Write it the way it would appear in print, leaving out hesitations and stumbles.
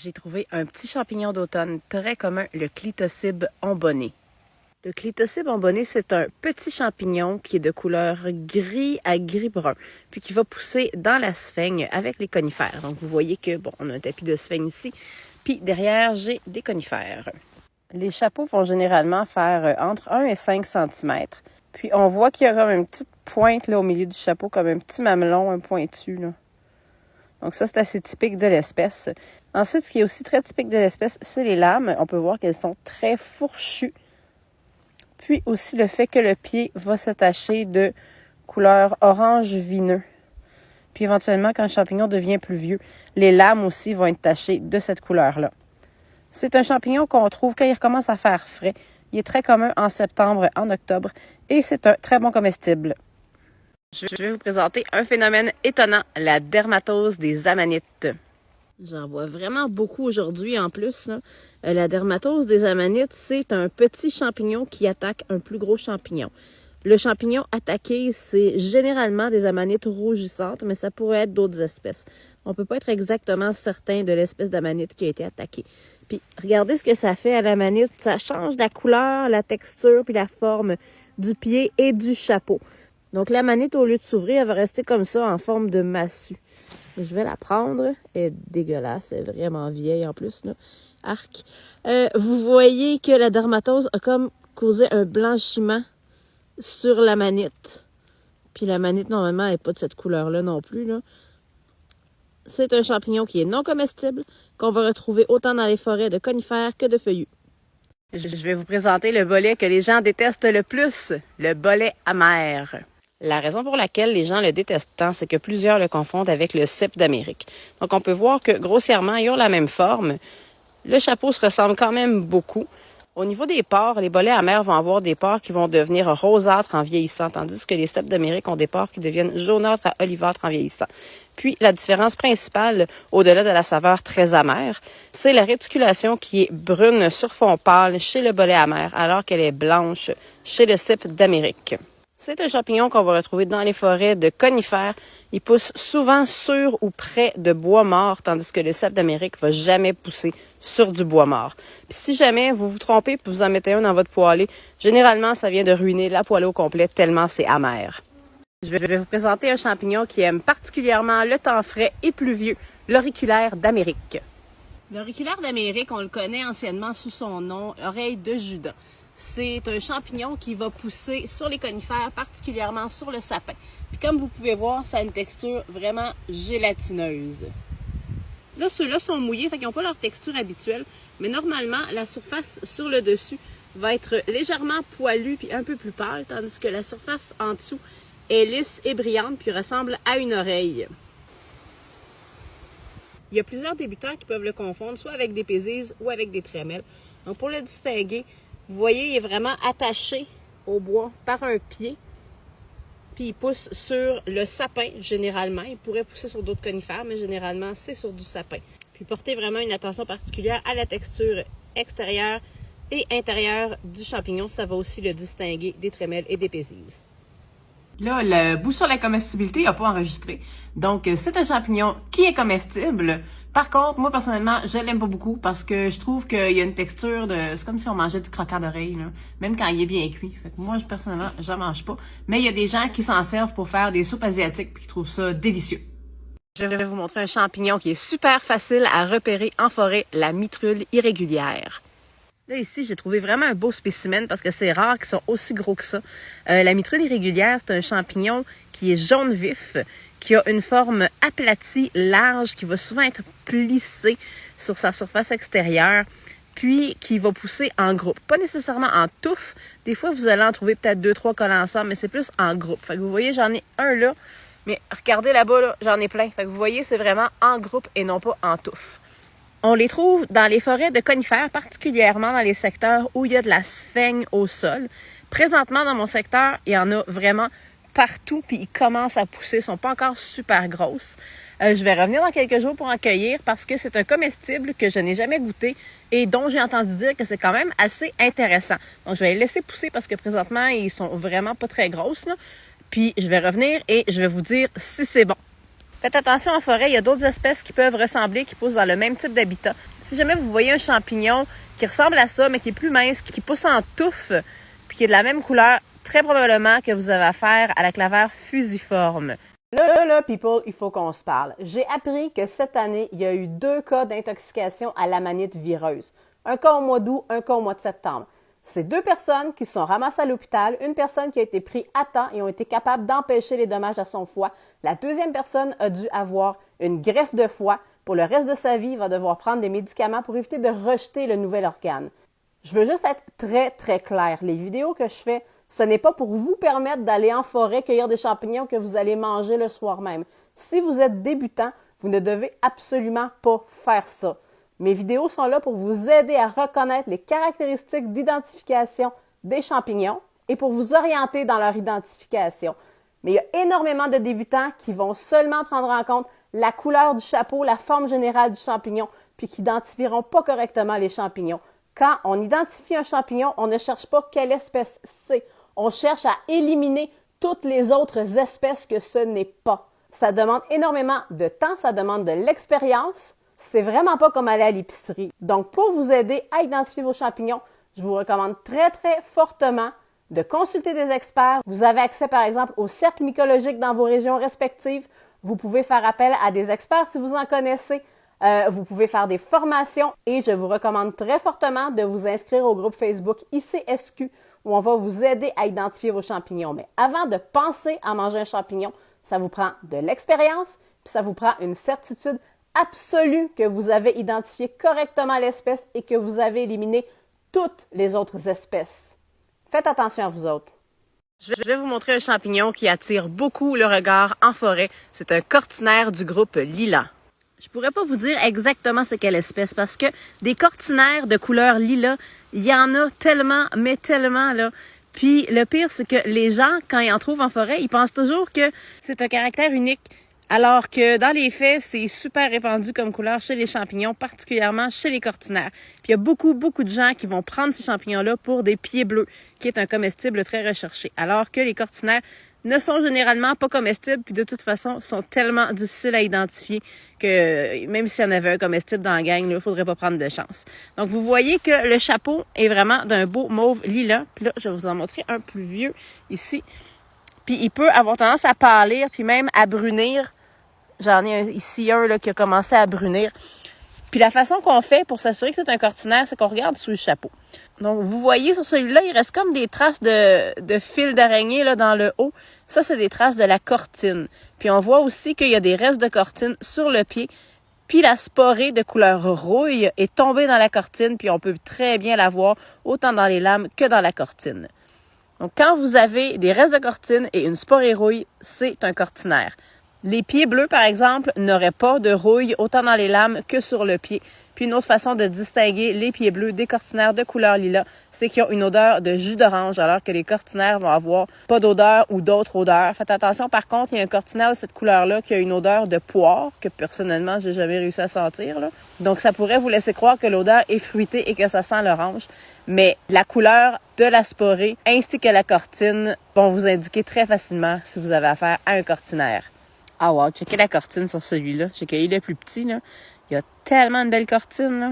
J'ai trouvé un petit champignon d'automne très commun, le clitocybe ombonné. Le clitocybe ombonné, c'est un petit champignon qui est de couleur gris à gris-brun, puis qui va pousser dans la sphaigne avec les conifères. Donc, vous voyez que, bon, on a un tapis de sphaigne ici, puis derrière, j'ai des conifères. Les chapeaux vont généralement faire entre 1 et 5 cm. Puis, on voit qu'il y a comme une petite pointe là au milieu du chapeau, comme un petit mamelon, un pointu, là. Donc ça, c'est assez typique de l'espèce. Ensuite, ce qui est aussi très typique de l'espèce, c'est les lames. On peut voir qu'elles sont très fourchues. Puis aussi le fait que le pied va se tacher de couleur orange vineux. Puis éventuellement, quand le champignon devient plus vieux, les lames aussi vont être tachées de cette couleur-là. C'est un champignon qu'on trouve quand il recommence à faire frais. Il est très commun en septembre, en octobre, et c'est un très bon comestible. Je vais vous présenter un phénomène étonnant, la dermatose des amanites. J'en vois vraiment beaucoup aujourd'hui en plus, là. La dermatose des amanites, c'est un petit champignon qui attaque un plus gros champignon. Le champignon attaqué, c'est généralement des amanites rougissantes, mais ça pourrait être d'autres espèces. On ne peut pas être exactement certain de l'espèce d'amanite qui a été attaquée. Puis, regardez ce que ça fait à l'amanite. Ça change la couleur, la texture, puis la forme du pied et du chapeau. Donc, l'amanite, au lieu de s'ouvrir, elle va rester comme ça, en forme de massue. Je vais la prendre. Elle est dégueulasse. Elle est vraiment vieille en plus, là. Arc. Vous voyez que la dermatose a comme causé un blanchiment sur l'amanite. Puis l'amanite, normalement, elle n'est pas de cette couleur-là non plus, là. C'est un champignon qui est non comestible, qu'on va retrouver autant dans les forêts de conifères que de feuillus. Je vais vous présenter le bolet que les gens détestent le plus, le bolet amer. La raison pour laquelle les gens le détestent tant, c'est que plusieurs le confondent avec le cèpe d'Amérique. Donc, on peut voir que, grossièrement, ils ont la même forme. Le chapeau se ressemble quand même beaucoup. Au niveau des pores, les bolets amers vont avoir des pores qui vont devenir rosâtres en vieillissant, tandis que les cèpes d'Amérique ont des pores qui deviennent jaunâtres à olivâtres en vieillissant. Puis, la différence principale, au-delà de la saveur très amère, c'est la réticulation qui est brune sur fond pâle chez le bolet amer, alors qu'elle est blanche chez le cèpe d'Amérique. C'est un champignon qu'on va retrouver dans les forêts de conifères. Il pousse souvent sur ou près de bois mort, tandis que le cèpe d'Amérique va jamais pousser sur du bois mort. Puis si jamais vous vous trompez et vous en mettez un dans votre poêlée, généralement, ça vient de ruiner la poêlée au complet tellement c'est amer. Je vais vous présenter un champignon qui aime particulièrement le temps frais et pluvieux, l'auriculaire d'Amérique. L'auriculaire d'Amérique, on le connaît anciennement sous son nom, oreille de Judas. C'est un champignon qui va pousser sur les conifères, particulièrement sur le sapin. Puis comme vous pouvez voir, ça a une texture vraiment gélatineuse. Là, ceux-là sont mouillés, fait qu'ils n'ont pas leur texture habituelle, mais normalement, la surface sur le dessus va être légèrement poilue puis un peu plus pâle, tandis que la surface en dessous est lisse et brillante puis ressemble à une oreille. Il y a plusieurs débutants qui peuvent le confondre, soit avec des pézises ou avec des trémelles. Donc pour le distinguer, vous voyez, il est vraiment attaché au bois par un pied. Puis il pousse sur le sapin, généralement. Il pourrait pousser sur d'autres conifères, mais généralement, c'est sur du sapin. Puis portez vraiment une attention particulière à la texture extérieure et intérieure du champignon. Ça va aussi le distinguer des trémelles et des pézises. Là, le bout sur la comestibilité n'a pas enregistré. Donc, c'est un champignon qui est comestible. Par contre, moi, personnellement, je l'aime pas beaucoup parce que je trouve qu'il y a une texture de... C'est comme si on mangeait du croquant d'oreille, là. Même quand il est bien cuit. Fait que moi, personnellement, j'en mange pas. Mais il y a des gens qui s'en servent pour faire des soupes asiatiques et qui trouvent ça délicieux. Je vais vous montrer un champignon qui est super facile à repérer en forêt, la mitrule irrégulière. Là, ici, j'ai trouvé vraiment un beau spécimen parce que c'est rare qu'ils sont aussi gros que ça. La mitrule irrégulière, c'est un champignon qui est jaune vif, qui a une forme aplatie, large, qui va souvent être plissé sur sa surface extérieure, puis qui va pousser en groupe. Pas nécessairement en touffe. Des fois, vous allez en trouver peut-être 2-3 collés ensemble, mais c'est plus en groupe. Fait que vous voyez, j'en ai un là, mais regardez là-bas, là, j'en ai plein. Fait que vous voyez, c'est vraiment en groupe et non pas en touffe. On les trouve dans les forêts de conifères, particulièrement dans les secteurs où il y a de la sphaigne au sol. Présentement, dans mon secteur, il y en a vraiment partout, puis ils commencent à pousser. Ils ne sont pas encore super grosses. Je vais revenir dans quelques jours pour en cueillir parce que c'est un comestible que je n'ai jamais goûté et dont j'ai entendu dire que c'est quand même assez intéressant. Donc, je vais les laisser pousser parce que présentement, ils sont vraiment pas très grosses, là. Puis, je vais revenir et je vais vous dire si c'est bon. Faites attention en forêt, il y a d'autres espèces qui peuvent ressembler, qui poussent dans le même type d'habitat. Si jamais vous voyez un champignon qui ressemble à ça, mais qui est plus mince, qui pousse en touffe, puis qui est de la même couleur, très probablement que vous avez affaire à la clavère fusiforme. Là, people, il faut qu'on se parle. J'ai appris que cette année, il y a eu 2 cas d'intoxication à l'amanite vireuse. Un cas au mois d'août, un cas au mois de septembre. C'est 2 personnes qui se sont ramassées à l'hôpital, une personne qui a été prise à temps et ont été capables d'empêcher les dommages à son foie. La deuxième personne a dû avoir une greffe de foie. Pour le reste de sa vie, il va devoir prendre des médicaments pour éviter de rejeter le nouvel organe. Je veux juste être très, très claire. Les vidéos que je fais, ce n'est pas pour vous permettre d'aller en forêt cueillir des champignons que vous allez manger le soir même. Si vous êtes débutant, vous ne devez absolument pas faire ça. Mes vidéos sont là pour vous aider à reconnaître les caractéristiques d'identification des champignons et pour vous orienter dans leur identification. Mais il y a énormément de débutants qui vont seulement prendre en compte la couleur du chapeau, la forme générale du champignon, puis qui n'identifieront pas correctement les champignons. Quand on identifie un champignon, on ne cherche pas quelle espèce c'est. On cherche à éliminer toutes les autres espèces que ce n'est pas. Ça demande énormément de temps, ça demande de l'expérience. C'est vraiment pas comme aller à l'épicerie. Donc, pour vous aider à identifier vos champignons, je vous recommande très, très fortement de consulter des experts. Vous avez accès, par exemple, au cercle mycologique dans vos régions respectives. Vous pouvez faire appel à des experts si vous en connaissez. Vous pouvez faire des formations et je vous recommande très fortement de vous inscrire au groupe Facebook ICSQ où on va vous aider à identifier vos champignons. Mais avant de penser à manger un champignon, ça vous prend de l'expérience puis ça vous prend une certitude absolue que vous avez identifié correctement l'espèce et que vous avez éliminé toutes les autres espèces. Faites attention à vous autres. Je vais vous montrer un champignon qui attire beaucoup le regard en forêt. C'est un cortinaire du groupe lilas. Je pourrais pas vous dire exactement c'est quelle espèce parce que des cortinaires de couleur lilas, il y en a tellement, mais tellement là. Puis le pire, c'est que les gens, quand ils en trouvent en forêt, ils pensent toujours que c'est un caractère unique. Alors que dans les faits, c'est super répandu comme couleur chez les champignons, particulièrement chez les cortinaires. Puis il y a beaucoup de gens qui vont prendre ces champignons-là pour des pieds bleus, qui est un comestible très recherché. Alors que les cortinaires ne sont généralement pas comestibles, puis de toute façon, sont tellement difficiles à identifier que même s'il y en avait un comestible dans la gang, il ne faudrait pas prendre de chance. Donc, vous voyez que le chapeau est vraiment d'un beau mauve lilas. Puis là, je vais vous en montrer un plus vieux ici. Puis il peut avoir tendance à pâlir, puis même à brunir. J'en ai ici un là, qui a commencé à brunir. Puis la façon qu'on fait pour s'assurer que c'est un cortinaire, c'est qu'on regarde sous le chapeau. Donc, vous voyez sur celui-là, il reste comme des traces de fils d'araignée là dans le haut. Ça, c'est des traces de la cortine. Puis on voit aussi qu'il y a des restes de cortine sur le pied. Puis la sporée de couleur rouille est tombée dans la cortine, puis on peut très bien la voir autant dans les lames que dans la cortine. Donc, quand vous avez des restes de cortine et une sporée rouille, c'est un cortinaire. Les pieds bleus, par exemple, n'auraient pas de rouille autant dans les lames que sur le pied. Puis une autre façon de distinguer les pieds bleus des cortinaires de couleur lilas, c'est qu'ils ont une odeur de jus d'orange, alors que les cortinaires vont avoir pas d'odeur ou d'autres odeurs. Faites attention, par contre, il y a un cortinaire de cette couleur-là qui a une odeur de poire, que personnellement, j'ai jamais réussi à sentir, là. Donc, ça pourrait vous laisser croire que l'odeur est fruitée et que ça sent l'orange. Mais la couleur de la sporée ainsi que la cortine vont vous indiquer très facilement si vous avez affaire à un cortinaire. Ah wow, checkez la cortine sur celui-là. J'ai cueilli le plus petit, là. Il y a tellement de belles cortines, là.